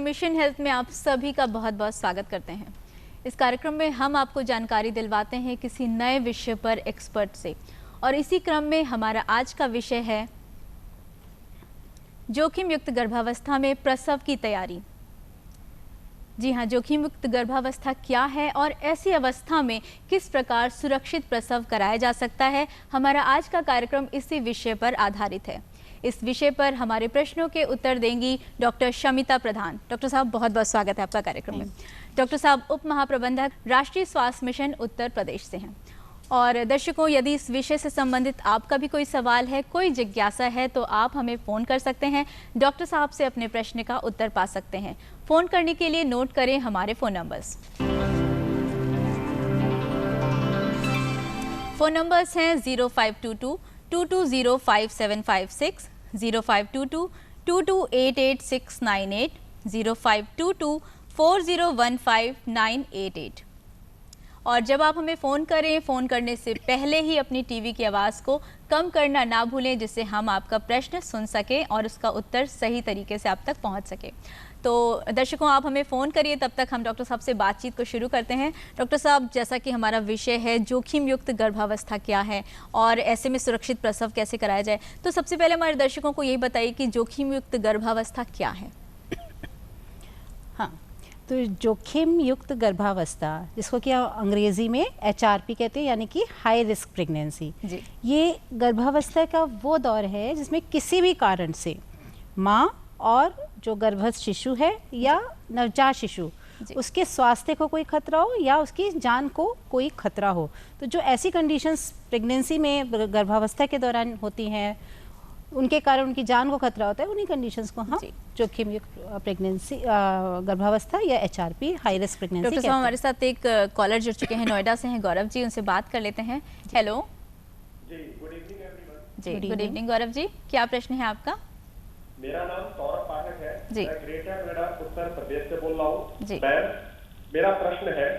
Mission health में आप सभी का बहुत बहुत स्वागत करते हैं। इस कार्यक्रम में हम आपको जानकारी दिलवाते हैं किसी नए विषय पर एक्सपर्ट से, और इसी क्रम में हमारा आज का विषय है जोखिम युक्त गर्भावस्था में प्रसव की तैयारी। जी हाँ, जोखिम युक्त गर्भावस्था क्या है और ऐसी अवस्था में किस प्रकार सुरक्षित प्रसव कराया जा सकता है, हमारा आज का कार्यक्रम इसी विषय पर आधारित है। इस विषय पर हमारे प्रश्नों के उत्तर देंगी डॉक्टर शमिता प्रधान। डॉक्टर साहब, बहुत बहुत स्वागत है आपका कार्यक्रम में। डॉक्टर साहब उप महाप्रबंधक राष्ट्रीय स्वास्थ्य मिशन उत्तर प्रदेश से हैं। और दर्शकों, यदि इस विषय से संबंधित आपका भी कोई सवाल है, कोई जिज्ञासा है, तो आप हमें फ़ोन कर सकते हैं। डॉक्टर साहब से अपने प्रश्न का उत्तर पा सकते हैं। फ़ोन करने के लिए नोट करें हमारे फ़ोन नंबर्स। फ़ोन नंबर्स हैं 0522 220556, 0522 2288698, 0522 4015 और जब आप हमें फ़ोन करें, फ़ोन करने से पहले ही अपनी टीवी की आवाज़ को कम करना ना भूलें, जिससे हम आपका प्रश्न सुन सकें और उसका उत्तर सही तरीके से आप तक पहुंच सके। तो दर्शकों, आप हमें फ़ोन करिए, तब तक हम डॉक्टर साहब से बातचीत को शुरू करते हैं। डॉक्टर साहब, जैसा कि हमारा विषय है जोखिम युक्त गर्भावस्था क्या है और ऐसे में सुरक्षित प्रसव कैसे कराया जाए, तो सबसे पहले हमारे दर्शकों को यही बताइए कि जोखिम युक्त गर्भावस्था क्या है। हाँ, तो जोखिम युक्त गर्भावस्था, जिसको कि अंग्रेजी में HRP कहते हैं, यानी कि हाई रिस्क प्रेगनेंसी, ये गर्भावस्था का वो दौर है जिसमें किसी भी कारण से माँ और जो गर्भस्थ शिशु है या नवजात शिशु, उसके स्वास्थ्य को कोई खतरा हो या उसकी जान को कोई खतरा हो। तो जो ऐसी कंडीशंस प्रेगनेंसी में गर्भावस्था के दौरान होती हैं, उनके कारण उनकी जान को खतरा होता है, उन्हीं कंडीशंस को हम जोखिम युक्त प्रेगनेंसी गर्भावस्था या HRP high risk pregnancy. Doctor साहब, हमारे साथ एक कॉलर जुड़ चुके हैं नोएडा से हैं गौरव जी, उनसे बात कर लेते हैं। हेलो जी, गुड इवनिंग एवरीवन। जी, गुड इवनिंग गौरव जी, क्या प्रश्न है आपका? मेरा नाम सौरभ पाठक है, मैं ग्रेटर नोएडा उत्तर प्रदेश से बोल रहा हूँ। मेरा प्रश्न है,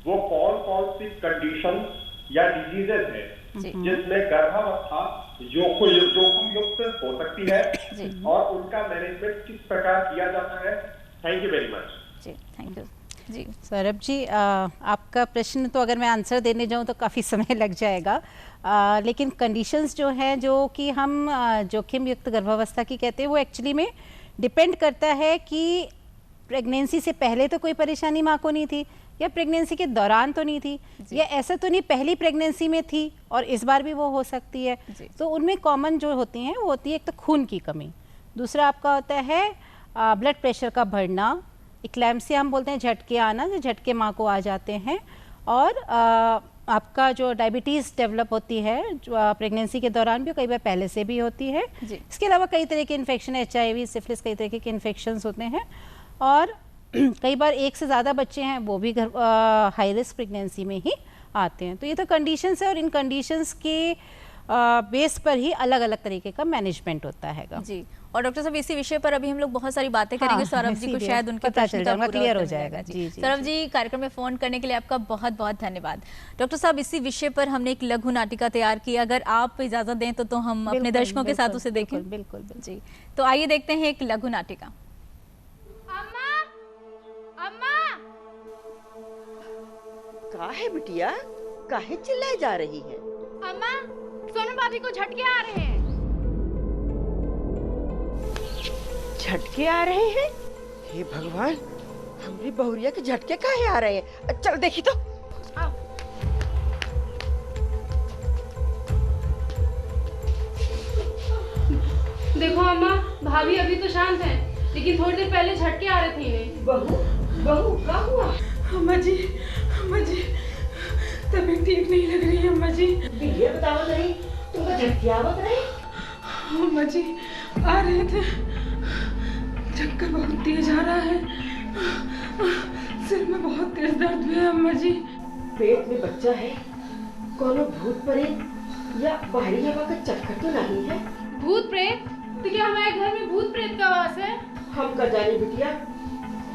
वो कौन कौन सी कंडीशन या डिजीजेज है जिसमें गर्भावस्था जोखिम युक्त हो सकती है और उनका मैनेजमेंट किस प्रकार किया जाता है? Thank you very much. जी, थैंक यू। जी सौरभ जी, आपका प्रश्न तो अगर मैं आंसर देने जाऊं तो काफ़ी समय लग जाएगा, लेकिन कंडीशंस जो हैं जो कि हम जोखिम युक्त गर्भावस्था की कहते हैं, वो एक्चुअली में डिपेंड करता है कि प्रेगनेंसी से पहले तो कोई परेशानी माँ को नहीं थी, या प्रेगनेंसी के दौरान तो नहीं थी, या ऐसा तो नहीं पहली प्रेगनेंसी में थी और इस बार भी वो हो सकती है। तो उनमें कॉमन जो होती हैं वो होती है एक तो खून की कमी, दूसरा आपका होता है ब्लड प्रेशर का बढ़ना, इक्लैम्सिया हम बोलते हैं, झटके आना, जो झटके माँ को आ जाते हैं, और आपका जो डायबिटीज़ डेवलप होती है जो प्रेगनेंसी के दौरान भी, कई बार पहले से भी होती है। इसके अलावा कई तरह के इन्फेक्शन, HIV, सिफिलिस, कई तरह के इन्फेक्शंस होते हैं, और कई बार एक से ज़्यादा बच्चे हैं वो भी हाई रिस्क प्रेगनेंसी में ही आते हैं। तो ये तो कंडीशंस है और इन कंडीशंस के बेस पर ही अलग अलग तरीके का मैनेजमेंट होता है जी। और डॉक्टर साहब, इसी विषय पर अभी हम लोग बहुत सारी बातें करेंगे। सौरभ जी को शायद उनके प्रश्न का क्लियर हो जाएगा। जी, सौरभ जी, कार्यक्रम में फ़ोन करने के लिए आपका बहुत बहुत धन्यवाद। डॉक्टर साहब, इसी विषय पर हमने एक लघु नाटिका तैयार की, अगर आप इजाज़त दें तो हम अपने दर्शकों के साथ उसे देखें। बिल्कुल जी, तो आइए देखते हैं एक लघु नाटिका। काहे बिटिया, काहे चिल्लाई जा रही है? अम्मा, सोनम भाभी को झटके आ रहे हैं। झटके आ रहे हैं? हे भगवान, हमारी बहुरिया के झटके काहे आ रहे हैं? चल देखी तो। आओ। देखो अम्मा, भाभी अभी तो शांत हैं, लेकिन थोड़ी देर पहले झटके आ रहे थे इन्हें। बहू क्या हुआ? अम्मा जी, तबीयत ठीक नहीं लग रही है अम्मा जी। ये बताओ नहीं, तुमको झटके आवत रहे? अम्मा जी, आ रहे थे, चक्कर बहुत तेज आ रहा है, सिर में बहुत तेज दर्द भी है अम्मा जी। पेट में बच्चा है, कोनो भूत प्रेत या बाहरी हवा का चक्कर तो नहीं है? भूत प्रेत? तो क्या हमारे घर में भूत प्रेत का वास है? हम का जाने बिटिया,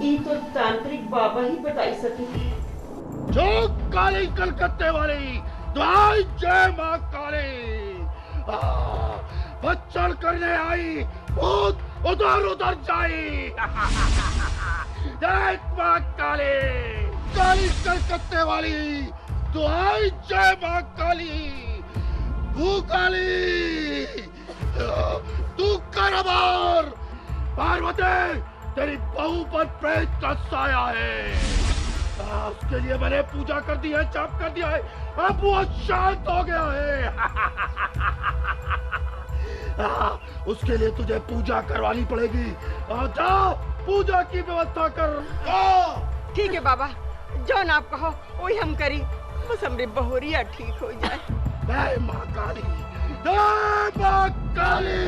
ये तो तांत्रिक बाबा ही बताई सके। जो काली कलकत्ते वाली दुआई जय मां काली, बच्चन करने आई भूत उधर उधर जाई। जय मां काली, काली कलकत्ते वाली, दुहाई जय मां काली। भूकाली तू कर अमर। पार्वती तेरी बहू पर प्रेत का साया है। उसके लिए मैंने पूजा कर दी है, जाप कर दिया है, अब वो शांत हो गया है। उसके लिए तुझे पूजा करवानी पड़ेगी। जा पूजा की व्यवस्था कर। ठीक है बाबा, जो आप कहो वही हम करी, बस हमरी बहुरिया ठीक हो जाए। जय मां काली, जय मां काली।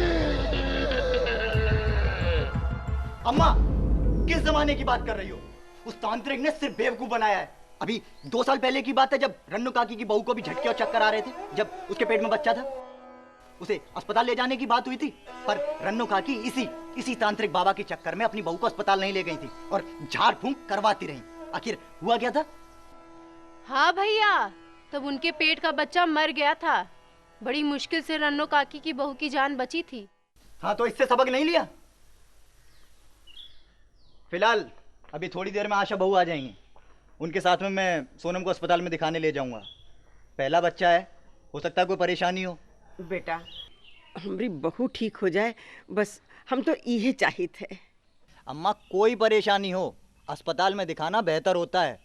अम्मा, किस जमाने की बात कर रही हो? उस तांत्रिक ने सिर्फ बेवकूफ बनाया है। अभी 2 साल पहले की बात है जब रन्नू काकी की बहू को भी झटके और चक्कर आ रहे थे, जब उसके पेट में बच्चा था। उसे अस्पताल ले जाने की बात हुई थी, पर रन्नू काकी इसी तांत्रिक बाबा के चक्कर में अपनी बहू को अस्पताल नहीं ले गई थी और झाड़ फूंक करवाती रही। आखिर हुआ क्या था? हाँ भैया, तब उनके पेट का बच्चा मर गया था। बड़ी मुश्किल से रन्नू काकी की बहू की जान बची थी। हाँ, तो इससे सबक नहीं लिया? फिलहाल अभी थोड़ी देर में आशा बहू आ जाएंगी, उनके साथ में मैं सोनम को अस्पताल में दिखाने ले जाऊंगा। पहला बच्चा है, हो सकता है कोई परेशानी हो। बेटा, हमारी बहू ठीक हो जाए, बस हम तो यही चाहिए थे। अम्मा, कोई परेशानी हो अस्पताल में दिखाना बेहतर होता है।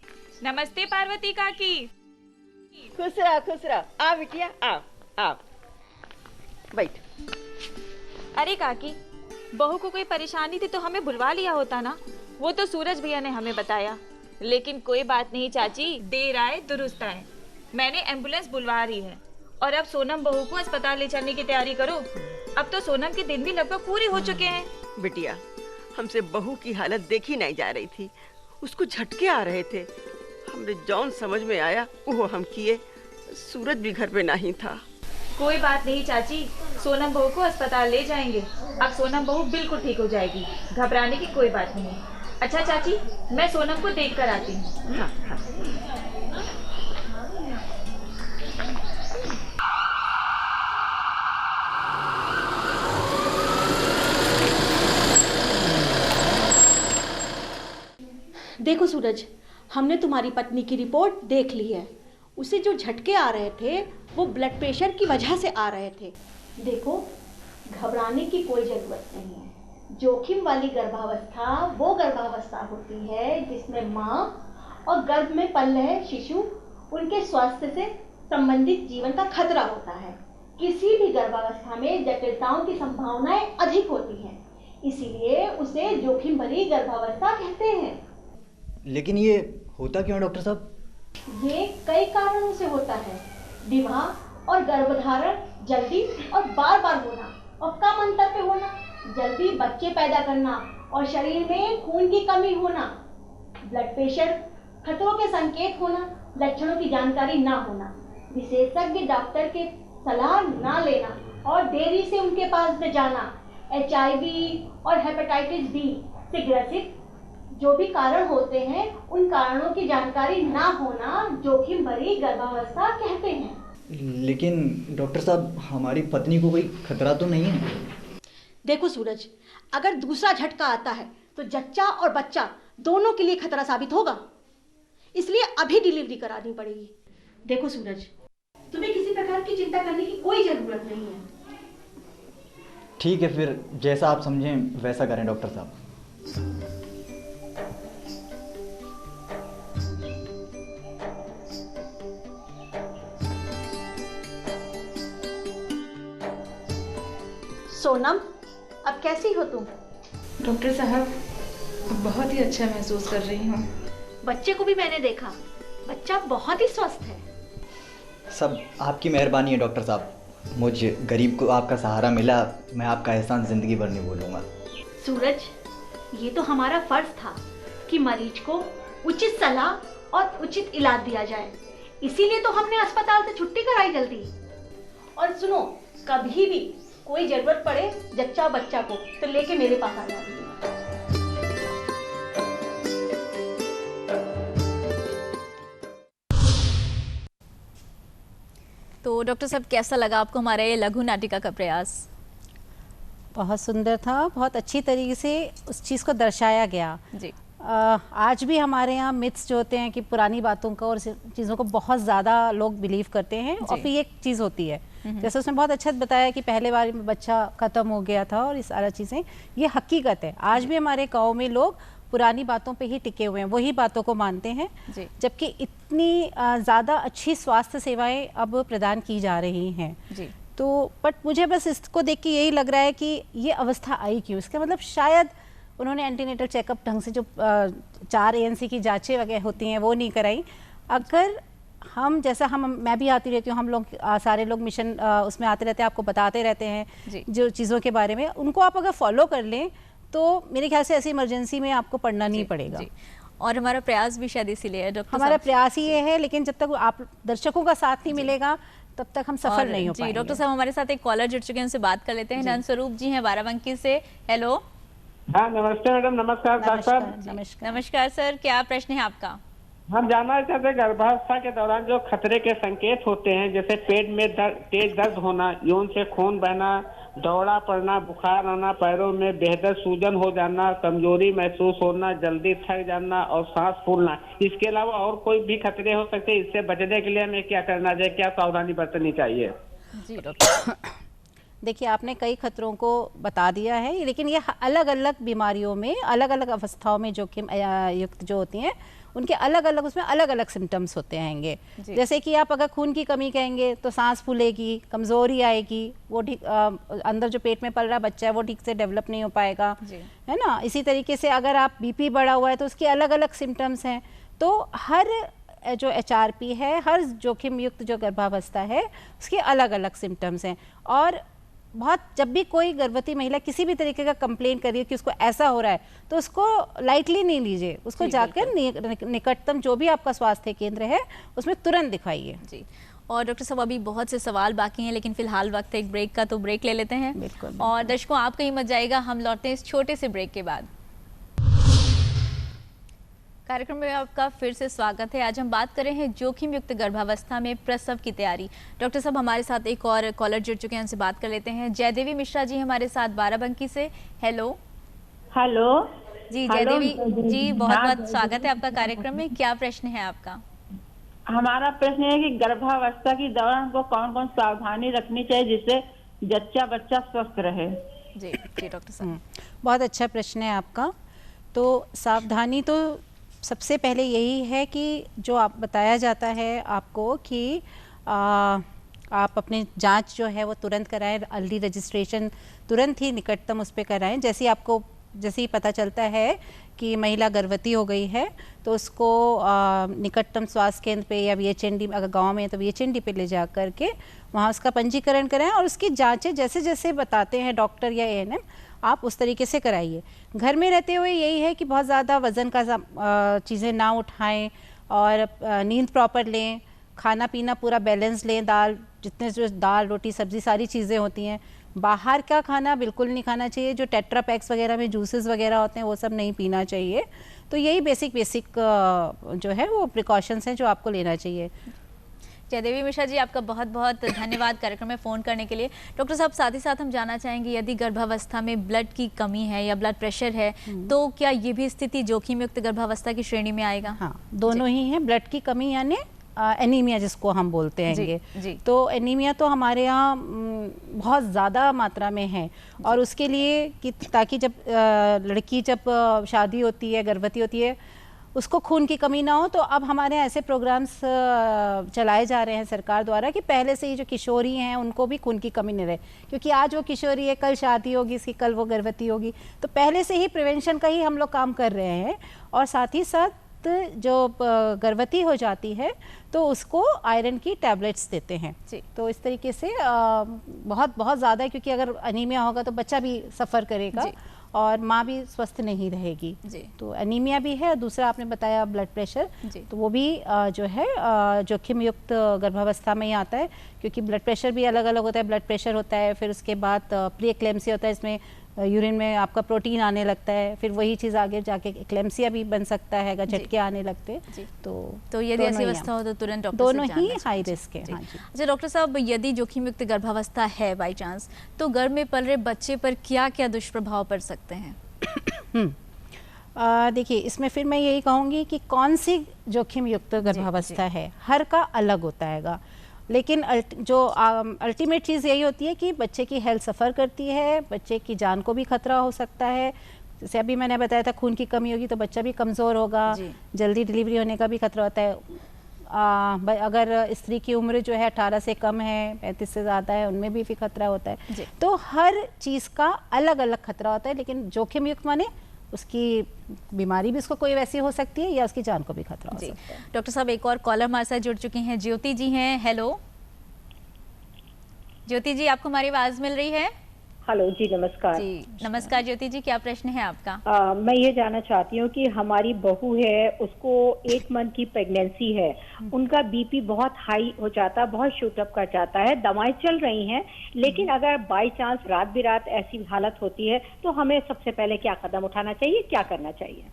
नमस्ते पार्वती काकी। खुश रहा। आ बिटिया, आ बैठ। अरे काकी, बहू को कोई परेशानी थी तो हमें बुलवा लिया होता ना। वो तो सूरज भैया ने हमें बताया। लेकिन कोई बात नहीं चाची, देर आए दुरुस्त आए। मैंने एम्बुलेंस बुलवा रही है और अब सोनम बहू को अस्पताल ले चलने की तैयारी करो। अब तो सोनम के दिन भी लगभग पूरे हो चुके हैं। बिटिया, हमसे बहू की हालत देखी नहीं जा रही थी, उसको झटके आ रहे थे। हमने जौन समझ में आया वो हम किए। सूरज भी घर पे नहीं था। कोई बात नहीं चाची, सोनम बहू को अस्पताल ले जाएंगे। अब सोनम बहू बिल्कुल ठीक हो जाएगी, घबराने की कोई बात नहीं। अच्छा चाची, मैं सोनम को देख कर आती हूँ। हाँ। देखो सूरज, हमने तुम्हारी पत्नी की रिपोर्ट देख ली है। उसे जो झटके आ रहे थे वो ब्लड प्रेशर की वजह से आ रहे थे। देखो, घबराने की कोई ज़रूरत नहीं है। जोखिम वाली गर्भावस्था वो गर्भावस्था होती है जिसमें माँ और गर्भ में पल रहे शिशु, उनके स्वास्थ्य से संबंधित जीवन का खतरा होता है। किसी भी गर्भावस्था में जटिलताओं की संभावनाएं अधिक होती हैं, इसीलिए उसे जोखिम भरी गर्भावस्था कहते हैं। लेकिन ये होता क्यों डॉक्टर साहब? ये कई कारणों से होता है। विवाह और गर्भधारण जल्दी और बार बार होना और कम अंतर पे होना, जल्दी बच्चे पैदा करना और शरीर में खून की कमी होना, ब्लड प्रेशर, खतरों के संकेत होना, लक्षणों की जानकारी ना होना, विशेषज्ञ डॉक्टर के सलाह ना लेना और देरी से उनके पास में जाना, HIV और हेपेटाइटिस B से ग्रसित जो भी कारण होते हैं, उन कारणों की जानकारी ना होना जोखिम भरी गर्भावस्था कहते हैं। लेकिन डॉक्टर साहब, हमारी पत्नी को कोई खतरा तो नहीं है? देखो सूरज, अगर दूसरा झटका आता है तो जच्चा और बच्चा दोनों के लिए खतरा साबित होगा, इसलिए अभी डिलीवरी करानी पड़ेगी। देखो सूरज, तुम्हें किसी प्रकार की चिंता करने की कोई जरूरत नहीं है। ठीक है, फिर जैसा आप समझें वैसा करें डॉक्टर साहब। सोनम, अब कैसी हो तुम? डॉक्टर साहब, बहुत ही अच्छा महसूस कर रही हूँ। बच्चे को भी मैंने देखा, बच्चा बहुत ही स्वस्थ है। सब आपकी मेहरबानी है डॉक्टर साहब। मुझे गरीब को आपका सहारा मिला, मैं आपका एहसान जिंदगी भर नहीं भूलूंगा। सूरज, ये तो हमारा फर्ज था कि मरीज को उचित सलाह और उचित इलाज दिया जाए, इसीलिए तो हमने अस्पताल से छुट्टी कराई जल्दी। और सुनो, कभी भी कोई जरूरत पड़े जच्चा बच्चा को तो लेके मेरे पास आ जाइए। तो डॉक्टर साहब, कैसा लगा आपको हमारा ये लघु नाटिका का प्रयास? बहुत सुंदर था, बहुत अच्छी तरीके से उस चीज़ को दर्शाया गया जी। आज भी हमारे यहाँ मिथ्स जो होते हैं कि पुरानी बातों को और चीज़ों को बहुत ज़्यादा लोग बिलीव करते हैं और फिर ये चीज़ होती है, जैसे उसने बहुत अच्छा बताया कि पहले बार में बच्चा ख़त्म हो गया था और ये सारा चीज़ें, ये हकीकत है। आज भी हमारे गाँव में लोग पुरानी बातों पे ही टिके हुए हैं, वही बातों को मानते हैं, जबकि इतनी ज़्यादा अच्छी स्वास्थ्य सेवाएं अब प्रदान की जा रही हैं जी। तो बट मुझे बस इसको देख के यही लग रहा है कि ये अवस्था आई क्यों, इसका मतलब शायद उन्होंने एंटीनेटल चेकअप ढंग से जो 4 ANC की जांचें वगैरह होती हैं वो नहीं कराई। अगर हम जैसा मैं भी आती रहती हूँ, हम लोग सारे लोग मिशन उसमें आते रहते हैं, आपको बताते रहते हैं जो चीज़ों के बारे में, उनको आप अगर फॉलो कर लें तो मेरे ख्याल से ऐसी इमरजेंसी में आपको पढ़ना नहीं पड़ेगा। और हमारा प्रयास भी शायद इसीलिए है डॉक्टर, हमारा प्रयास ही ये है, लेकिन जब तक आप दर्शकों का साथ नहीं मिलेगा तब तक हम सफल नहीं हो पाएंगे। डॉक्टर साहब हमारे साथ एक कॉलर जुड़ चुके हैं, उनसे बात कर लेते हैं। नंद स्वरूप जी हैं बाराबंकी से। हेलो। हाँ नमस्ते मैडम। नमस्कार डॉक्टर। नमस्कार सर, क्या प्रश्न है आपका? हम जानना चाहते हैं गर्भावस्था के दौरान जो खतरे के संकेत होते हैं, जैसे पेट में तेज दर्द होना, यौन से खून बहना, दौड़ा पड़ना, बुखार आना, पैरों में बेहतर सूजन हो जाना, कमजोरी महसूस होना, जल्दी थक जाना और सांस फूलना, इसके अलावा और कोई भी खतरे हो सकते हैं? इससे बचने के लिए हमें क्या करना चाहिए, क्या सावधानी बरतनी चाहिए? जी डॉक्टर, देखिए आपने कई खतरों को बता दिया है, लेकिन ये अलग अलग बीमारियों में अलग अलग अवस्थाओं में जोखिम युक्त जो होती हैं उनके अलग अलग उसमें अलग अलग सिम्टम्स होते हैंगे। जैसे कि आप अगर खून की कमी कहेंगे तो सांस फूलेगी, कमज़ोरी आएगी, वो ठीक अंदर जो पेट में पल रहा बच्चा है वो ठीक से डेवलप नहीं हो पाएगा, है ना। इसी तरीके से अगर आप BP बढ़ा हुआ है तो उसके अलग अलग सिम्टम्स हैं। तो हर जो HRP है, हर जोखिम युक्त जो गर्भावस्था है उसके अलग अलग सिम्टम्स हैं। और बहुत जब भी कोई गर्भवती महिला किसी भी तरीके का कंप्लेन करिए कि उसको ऐसा हो रहा है तो उसको लाइटली नहीं लीजिए, उसको जाकर निकटतम जो भी आपका स्वास्थ्य केंद्र है उसमें तुरंत दिखाइए जी। और डॉक्टर साहब अभी बहुत से सवाल बाकी हैं, लेकिन फिलहाल वक्त है एक ब्रेक का, तो ब्रेक ले लेते हैं। बिल्कुल। और दर्शकों आप कहीं मत जाइएगा, हम लौटते हैं इस छोटे से ब्रेक के बाद। कार्यक्रम में आपका फिर से स्वागत है। आज हम बात कर रहे हैं जोखिम युक्त गर्भावस्था में प्रसव की तैयारी। डॉक्टर साहब हमारे साथ एक और कॉलर जुड़ चुके हैं, उनसे बात कर लेते हैं। जयदेवी मिश्रा जी हमारे साथ बाराबंकी से। हेलो। हेलो जी जयदेवी जी, बहुत बहुत स्वागत है आपका कार्यक्रम में। क्या प्रश्न है आपका? हमारा प्रश्न है कि गर्भावस्था के दौरान हमको कौन कौन सावधानी रखनी चाहिए जिससे बच्चा स्वस्थ रहे? जी जी डॉक्टर साहब, बहुत अच्छा प्रश्न है आपका। तो सावधानी तो सबसे पहले यही है कि जो आप बताया जाता है आपको कि आप अपने जांच जो है वो तुरंत कराएं, अर्ली रजिस्ट्रेशन तुरंत ही निकटतम उस पर कराएं। जैसे ही पता चलता है कि महिला गर्भवती हो गई है तो उसको निकटतम स्वास्थ्य केंद्र पे या VHND, अगर गांव में है तो VHND पे ले जा कर के वहाँ उसका पंजीकरण कराएं और उसकी जांचें जैसे जैसे बताते हैं डॉक्टर या ANM आप उस तरीके से कराइए। घर में रहते हुए यही है कि बहुत ज़्यादा वज़न का चीज़ें ना उठाएं और नींद प्रॉपर लें, खाना पीना पूरा बैलेंस लें, जितने जो दाल रोटी सब्ज़ी सारी चीज़ें होती हैं। बाहर का खाना बिल्कुल नहीं खाना चाहिए, जो टेट्रा पैक्स वगैरह में जूसेस वगैरह होते हैं वो सब नहीं पीना चाहिए। तो यही बेसिक जो है वो प्रिकॉशंस हैं जो आपको लेना चाहिए। जयदेवी मिश्रा जी आपका बहुत बहुत धन्यवाद कार्यक्रम में फ़ोन करने के लिए। डॉक्टर साहब साथ ही साथ हम जानना चाहेंगे यदि गर्भावस्था में ब्लड की कमी है या ब्लड प्रेशर है तो क्या ये भी स्थिति जोखिम युक्त गर्भावस्था की श्रेणी में आएगा? हाँ, दोनों ही हैं। ब्लड की कमी यानी एनीमिया जिसको हम बोलते हैं। तो एनीमिया तो हमारे यहाँ बहुत ज़्यादा मात्रा में है और उसके लिए कि ताकि जब लड़की जब शादी होती है, गर्भवती होती है, उसको खून की कमी ना हो, तो अब हमारे यहाँ ऐसे प्रोग्राम्स चलाए जा रहे हैं सरकार द्वारा कि पहले से ही जो किशोरी हैं उनको भी खून की कमी नहीं रहे, क्योंकि आज वो किशोरी है, कल शादी होगी इसकी, कल वो गर्भवती होगी। तो पहले से ही प्रिवेंशन का ही हम लोग काम कर रहे हैं और साथ ही साथ जो गर्भवती हो जाती है तो उसको आयरन की टैबलेट्स देते हैं। तो इस तरीके से बहुत ज़्यादा है, क्योंकि अगर एनीमिया होगा तो बच्चा भी सफ़र करेगा और माँ भी स्वस्थ नहीं रहेगी। तो एनीमिया भी है। दूसरा आपने बताया ब्लड प्रेशर, तो वो भी जो है जोखिम युक्त गर्भावस्था में ही आता है, क्योंकि ब्लड प्रेशर भी अलग अलग होता है। ब्लड प्रेशर होता है, फिर उसके बाद प्री एक्लेम्सिया होता है, इसमें यूरिन में आपका प्रोटीन आने लगता है, फिर वही चीज़ आगे जाके एक्लेम्सिया भी बन सकता है, झटके आने लगते हैं। तो यदि ऐसी अवस्था हो तो तुरंत डॉक्टर दोनों ही हाई रिस्क है। हाँ जी। अच्छा डॉक्टर साहब, यदि जोखिम युक्त गर्भावस्था है बाई चांस, तो गर्भ में पल रहे बच्चे पर क्या क्या दुष्प्रभाव पड़ सकते हैं? देखिए, इसमें फिर मैं यही कहूँगी कि कौन सी जोखिम युक्त गर्भावस्था है, हर का अलग होता है, लेकिन जो अल्टीमेट चीज़ यही होती है कि बच्चे की हेल्थ सफ़र करती है, बच्चे की जान को भी खतरा हो सकता है। जैसे अभी मैंने बताया था, खून की कमी होगी तो बच्चा भी कमज़ोर होगा, जल्दी डिलीवरी होने का भी खतरा होता है। अगर स्त्री की उम्र जो है 18 से कम है, 35 से ज़्यादा है, उनमें भी खतरा होता है। तो हर चीज़ का अलग अलग खतरा होता है, लेकिन जोखिम युक्त माने उसकी बीमारी भी उसको कोई वैसी हो सकती है या उसकी जान को भी खतरा हो सकता है। डॉक्टर साहब, एक और कॉलर हमारे साथ जुड़ चुकी हैं, ज्योति जी हैं। हेलो ज्योति जी, आपको हमारी आवाज मिल रही है? हेलो जी, नमस्कार जी। नमस्कार ज्योति जी, क्या प्रश्न है आपका? मैं ये जानना चाहती हूँ कि हमारी बहू है, उसको 1 मंथ की प्रेगनेंसी है, उनका बीपी बहुत हाई हो जाता है, बहुत शूट अप कर जाता है, दवाएं चल रही हैं, लेकिन अगर बाई चांस रात बिरात ऐसी हालत होती है तो हमें सबसे पहले क्या कदम उठाना चाहिए, क्या करना चाहिए?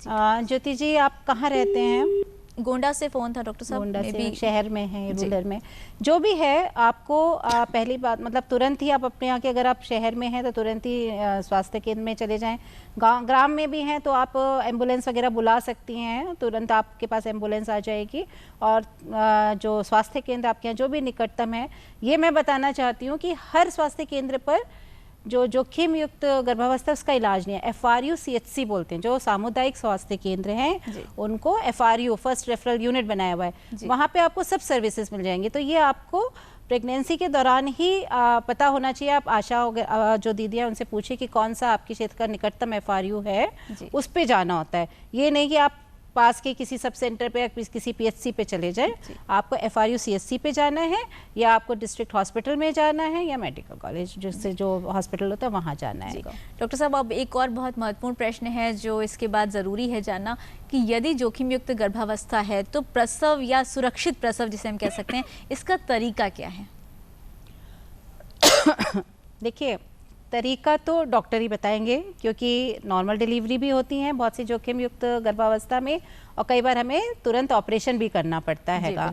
ज्योति जी, आप कहाँ रहते हैं? गोंडा से फोन था डॉक्टर साहब। गोंडा से शहर में है, रूरल में, जो भी है, आपको पहली बात मतलब तुरंत ही आप अपने यहाँ के, अगर आप शहर में हैं तो तुरंत ही स्वास्थ्य केंद्र में चले जाएं। ग्राम में भी हैं तो आप एम्बुलेंस वगैरह बुला सकती हैं, तुरंत आपके पास एम्बुलेंस आ जाएगी। और जो स्वास्थ्य केंद्र आपके यहाँ जो भी निकटतम है, ये मैं बताना चाहती हूँ कि हर स्वास्थ्य केंद्र पर जो जोखिम युक्त गर्भावस्था उसका इलाज नहीं है। FRU CHC बोलते हैं, जो सामुदायिक स्वास्थ्य केंद्र हैं उनको FRU फर्स्ट रेफरल यूनिट बनाया हुआ है, वहाँ पे आपको सब सर्विसेज मिल जाएंगी। तो ये आपको प्रेगनेंसी के दौरान ही पता होना चाहिए। आप आशा जो दीदी है उनसे पूछिए कि कौन सा आपके क्षेत्र का निकटतम FRU है, उस पे जाना होता है। ये नहीं कि आप पास के किसी सब सेंटर पे या किसी PHC पे चले जाएं, आपको FRU CHC पे जाना है, या आपको डिस्ट्रिक्ट हॉस्पिटल में जाना है, या मेडिकल कॉलेज जिससे जो हॉस्पिटल होता है वहाँ जाना है। डॉक्टर साहब, अब एक और बहुत महत्वपूर्ण प्रश्न है जो इसके बाद ज़रूरी है जानना, कि यदि जोखिम युक्त गर्भावस्था है तो प्रसव या सुरक्षित प्रसव जिसे हम कह सकते हैं, इसका तरीका क्या है? देखिए, तरीका तो डॉक्टर ही बताएंगे, क्योंकि नॉर्मल डिलीवरी भी होती हैं बहुत सी जोखिम युक्त गर्भावस्था में, और कई बार हमें तुरंत ऑपरेशन भी करना पड़ता है।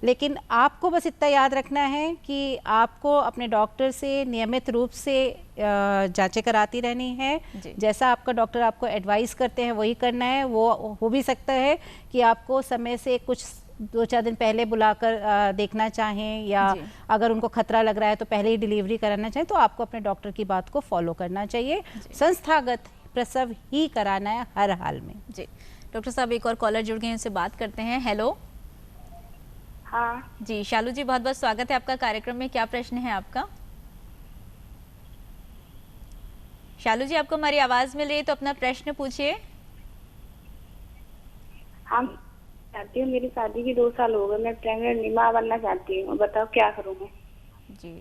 लेकिन आपको बस इतना याद रखना है कि आपको अपने डॉक्टर से नियमित रूप से जांचें कराती रहनी है। जैसा आपका डॉक्टर आपको एडवाइस करते हैं वही करना है। वो हो भी सकता है कि आपको समय से कुछ 2-4 दिन पहले बुलाकर देखना चाहें, या अगर उनको खतरा लग रहा है तो पहले ही डिलीवरी कराना चाहें, तो आपको अपने डॉक्टर की बात को फॉलो करना चाहिए। संस्थागत प्रसव ही कराना है हर हाल में। जी डॉक्टर साहब, एक और कॉलर जुड़ गए हैं, उनसे बात करते हैं। हेलो। हाँ जी, शालू जी, बहुत बहुत स्वागत है आपका कार्यक्रम में। क्या प्रश्न है आपका? शालू जी, आपको हमारी आवाज मिल रही है तो अपना प्रश्न पूछिए। हम चाहती हूँ, मेरी शादी की 2 साल हो गए, मैं प्रेग्नेंट मां बनना चाहती हूँ, बताओ क्या करूँ मैं? जी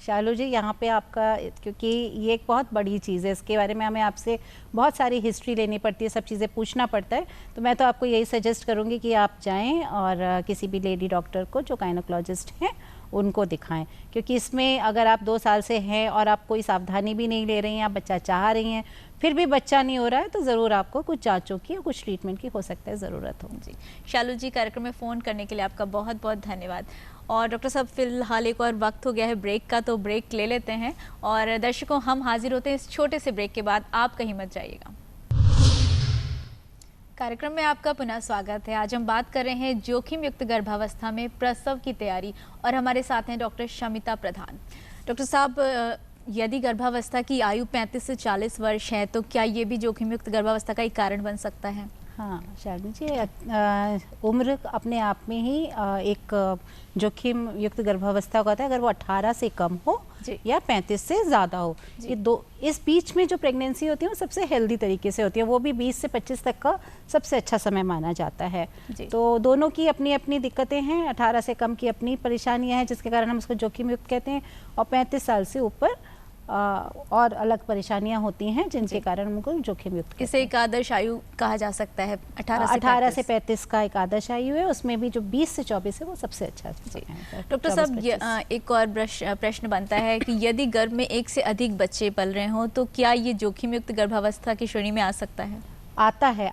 शालू जी, यहाँ पे आपका, क्योंकि ये एक बहुत बड़ी चीज़ है, इसके बारे में हमें आपसे बहुत सारी हिस्ट्री लेनी पड़ती है, सब चीज़ें पूछना पड़ता है, तो मैं तो आपको यही सजेस्ट करूँगी कि आप जाएं और किसी भी लेडी डॉक्टर को जो गायनोकोलॉजिस्ट हैं उनको दिखाएं, क्योंकि इसमें अगर आप 2 साल से हैं और आप कोई सावधानी भी नहीं ले रही हैं, आप बच्चा चाह रही हैं, फिर भी बच्चा नहीं हो रहा है, तो ज़रूर आपको कुछ जांचों की, कुछ ट्रीटमेंट की हो सकता है ज़रूरत हो। जी शालू जी, कार्यक्रम में फ़ोन करने के लिए आपका बहुत बहुत धन्यवाद। और डॉक्टर साहब, फिलहाल एक और वक्त हो गया है ब्रेक का, तो ब्रेक ले लेते हैं, और दर्शकों हम हाजिर होते हैं इस छोटे से ब्रेक के बाद। आप कहीं मत जाइएगा। कार्यक्रम में आपका पुनः स्वागत है। आज हम बात कर रहे हैं जोखिम युक्त गर्भावस्था में प्रसव की तैयारी, और हमारे साथ हैं डॉक्टर शमिता प्रधान। डॉक्टर साहब, यदि गर्भावस्था की आयु 35 से 40 वर्ष है तो क्या ये भी जोखिम युक्त गर्भावस्था का एक कारण बन सकता है? हाँ शालिनी जी, उम्र अपने आप में ही एक जोखिम युक्त गर्भावस्था का होता है, अगर वो 18 से कम हो या 35 से ज़्यादा हो। ये दो, इस बीच में जो प्रेगनेंसी होती है वो सबसे हेल्दी तरीके से होती है, वो भी 20 से 25 तक का सबसे अच्छा समय माना जाता है। तो दोनों की अपनी अपनी दिक्कतें हैं, 18 से कम की अपनी परेशानियां हैं जिसके कारण हम उसको जोखिम युक्त कहते हैं, और 35 साल से ऊपर और अलग परेशानियां होती हैं जिनके कारण उनको जोखिम युक्त। इसे एक आदर्श आयु कहा जा सकता है 18 से 35 का एक आदर्श आयु है, उसमें भी जो 20 से 24 है वो सबसे अच्छा है। डॉक्टर साहब एक और प्रश्न बनता है कि यदि गर्भ में एक से अधिक बच्चे पल रहे हों तो क्या ये जोखिम युक्त गर्भावस्था की श्रेणी में आ सकता है? आता है,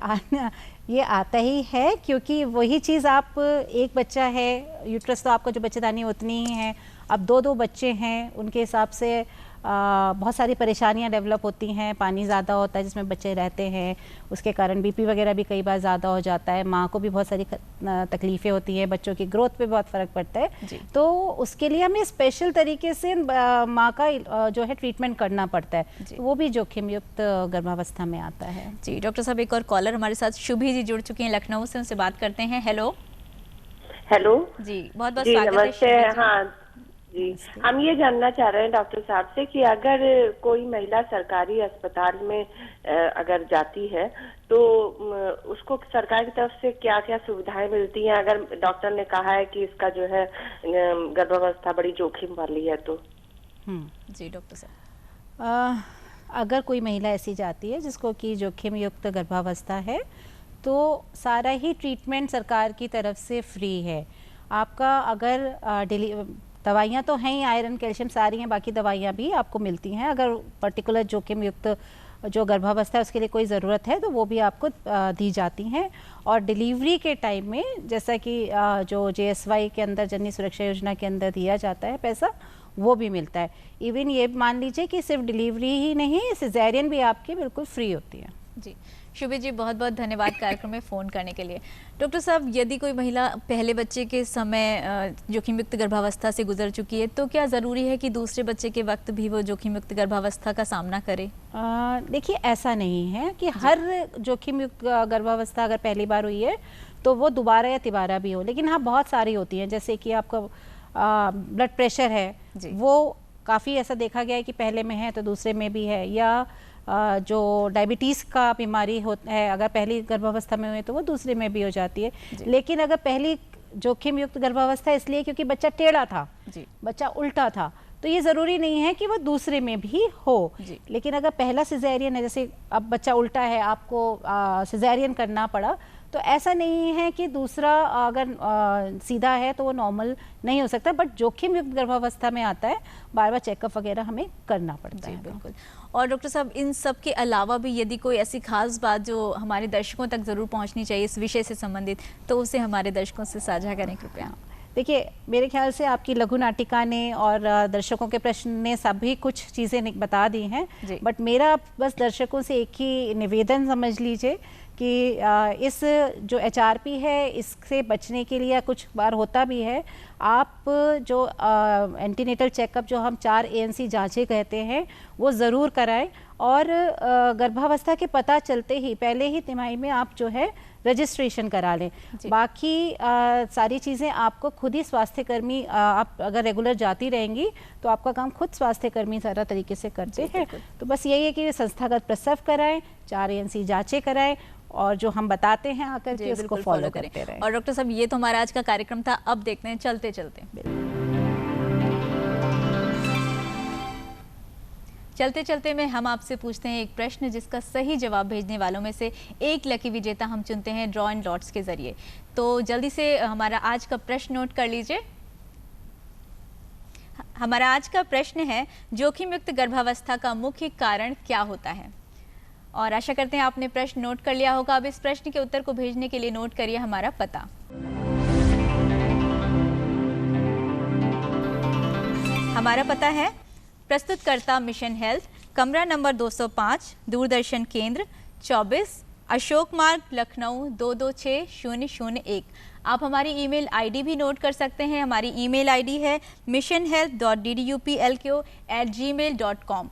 ये आता ही है, क्योंकि वही चीज़ आप एक बच्चा है, यूट्रस तो आपका जो बच्चेदानी उतनी ही है, अब 2-2 बच्चे हैं, उनके हिसाब से बहुत सारी परेशानियां डेवलप होती हैं। पानी ज़्यादा होता है जिसमें बच्चे रहते हैं, उसके कारण बीपी वगैरह भी कई बार ज़्यादा हो जाता है, माँ को भी बहुत सारी तकलीफ़ें होती हैं, बच्चों की ग्रोथ पे बहुत फ़र्क पड़ता है। तो उसके लिए हमें स्पेशल तरीके से माँ का जो है ट्रीटमेंट करना पड़ता है, तो वो भी जोखिम युक्त गर्भावस्था में आता है। जी डॉक्टर साहब, एक और कॉलर हमारे साथ शुभी जी जुड़ चुकी हैं लखनऊ से, उनसे बात करते हैं। हेलो जी, बहुत बहुत स्वागत है। हाँ जी, हम ये जानना चाह रहे हैं डॉक्टर साहब से कि अगर कोई महिला सरकारी अस्पताल में अगर जाती है तो उसको सरकार की तरफ से क्या क्या सुविधाएं मिलती हैं, अगर डॉक्टर ने कहा है कि इसका जो है गर्भावस्था बड़ी जोखिम वाली है तो? जी डॉक्टर साहब, अगर कोई महिला ऐसी जाती है जिसको कि जोखिम युक्त गर्भावस्था है तो सारा ही ट्रीटमेंट सरकार की तरफ से फ्री है। आपका अगर दवाइयाँ तो हैं ही, आयरन कैल्शियम सारी हैं, बाकी दवाइयाँ भी आपको मिलती हैं। अगर पर्टिकुलर जोखिम युक्त जो गर्भावस्था है उसके लिए कोई ज़रूरत है तो वो भी आपको दी जाती हैं। और डिलीवरी के टाइम में जैसा कि जो JSY के अंदर जननी सुरक्षा योजना के अंदर दिया जाता है पैसा, वो भी मिलता है। इवन ये मान लीजिए कि सिर्फ डिलीवरी ही नहीं, सिजेरियन भी आपकी बिल्कुल फ्री होती है। जी शुभी जी, बहुत बहुत धन्यवाद कार्यक्रम में फ़ोन करने के लिए। डॉक्टर साहब, यदि कोई महिला पहले बच्चे के समय जोखिम युक्त गर्भावस्था से गुजर चुकी है तो क्या ज़रूरी है कि दूसरे बच्चे के वक्त भी वो जोखिम युक्त गर्भावस्था का सामना करे? देखिए, ऐसा नहीं है कि हर जोखिम युक्त गर्भावस्था अगर पहली बार हुई है तो वो दोबारा या तिबारा भी हो, लेकिन हाँ बहुत सारी होती हैं। जैसे कि आपका ब्लड प्रेशर है, वो काफ़ी ऐसा देखा गया है कि पहले में है तो दूसरे में भी है, या जो डायबिटीज़ का बीमारी होता है अगर पहली गर्भावस्था में हुई तो वो दूसरे में भी हो जाती है। लेकिन अगर पहली जोखिम युक्त गर्भावस्था इसलिए क्योंकि बच्चा टेढ़ा था, बच्चा उल्टा था, तो ये ज़रूरी नहीं है कि वो दूसरे में भी हो। लेकिन अगर पहला सिजेरियन है, जैसे अब बच्चा उल्टा है, आपको सिजेरियन करना पड़ा, तो ऐसा नहीं है कि दूसरा अगर सीधा है तो वो नॉर्मल नहीं हो सकता, बट जोखिम युक्त गर्भावस्था में आता है, बार बार चेकअप वगैरह हमें करना पड़ता है। बिल्कुल। और डॉक्टर साहब, इन सब के अलावा भी यदि कोई ऐसी खास बात जो हमारे दर्शकों तक ज़रूर पहुंचनी चाहिए इस विषय से संबंधित, तो उसे हमारे दर्शकों से साझा करें कृपया। देखिए, मेरे ख्याल से आपकी लघु नाटिका ने और दर्शकों के प्रश्न ने सभी कुछ चीज़ें बता दी हैं, बट मेरा बस दर्शकों से एक ही निवेदन समझ लीजिए कि इस जो HRP है इससे बचने के लिए कुछ बार होता भी है, आप जो एंटीनेटल चेकअप जो हम 4 ANC जांचें कहते हैं वो ज़रूर कराएं, और गर्भावस्था के पता चलते ही पहले ही तिमाही में आप जो है रजिस्ट्रेशन करा लें। बाकी सारी चीज़ें आपको खुद ही स्वास्थ्य कर्मी, आप अगर रेगुलर जाती रहेंगी तो आपका काम खुद स्वास्थ्य कर्मी सारा तरीके से करते हैं। तो बस यही है कि संस्थागत प्रसव कराएं, 4 ANC जांचें कराएं, और जो हम बताते हैं आकर के उसको फॉलो करते रहें। और डॉक्टर साहब, ये तो हमारा आज का कार्यक्रम था, अब देखते हैं चलते चलते चलते चलते में हम आपसे पूछते हैं एक प्रश्न जिसका सही जवाब भेजने वालों में से एक लकी विजेता हम चुनते हैं ड्रॉ एंड लॉट्स के जरिए। तो जल्दी से हमारा आज का प्रश्न नोट कर लीजिए। हमारा आज का प्रश्न है, जोखिम युक्त गर्भावस्था का मुख्य कारण क्या होता है? और आशा करते हैं आपने प्रश्न नोट कर लिया होगा। अब इस प्रश्न के उत्तर को भेजने के लिए नोट करिए हमारा पता। हमारा पता है प्रस्तुतकर्ता मिशन हेल्थ, कमरा नंबर 205, दूरदर्शन केंद्र 24, अशोक मार्ग, लखनऊ 226001। आप हमारी ईमेल आईडी भी नोट कर सकते हैं। हमारी ईमेल आईडी है missionhealth.dduplko@gmail.com।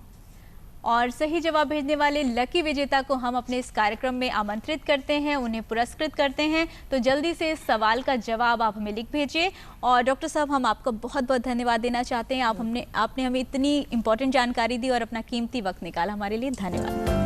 और सही जवाब भेजने वाले लकी विजेता को हम अपने इस कार्यक्रम में आमंत्रित करते हैं, उन्हें पुरस्कृत करते हैं। तो जल्दी से इस सवाल का जवाब आप हमें लिख भेजिए। और डॉक्टर साहब, हम आपका बहुत बहुत धन्यवाद देना चाहते हैं। आपने हमें इतनी इम्पोर्टेंट जानकारी दी और अपना कीमती वक्त निकाला, हमारे लिए धन्यवाद।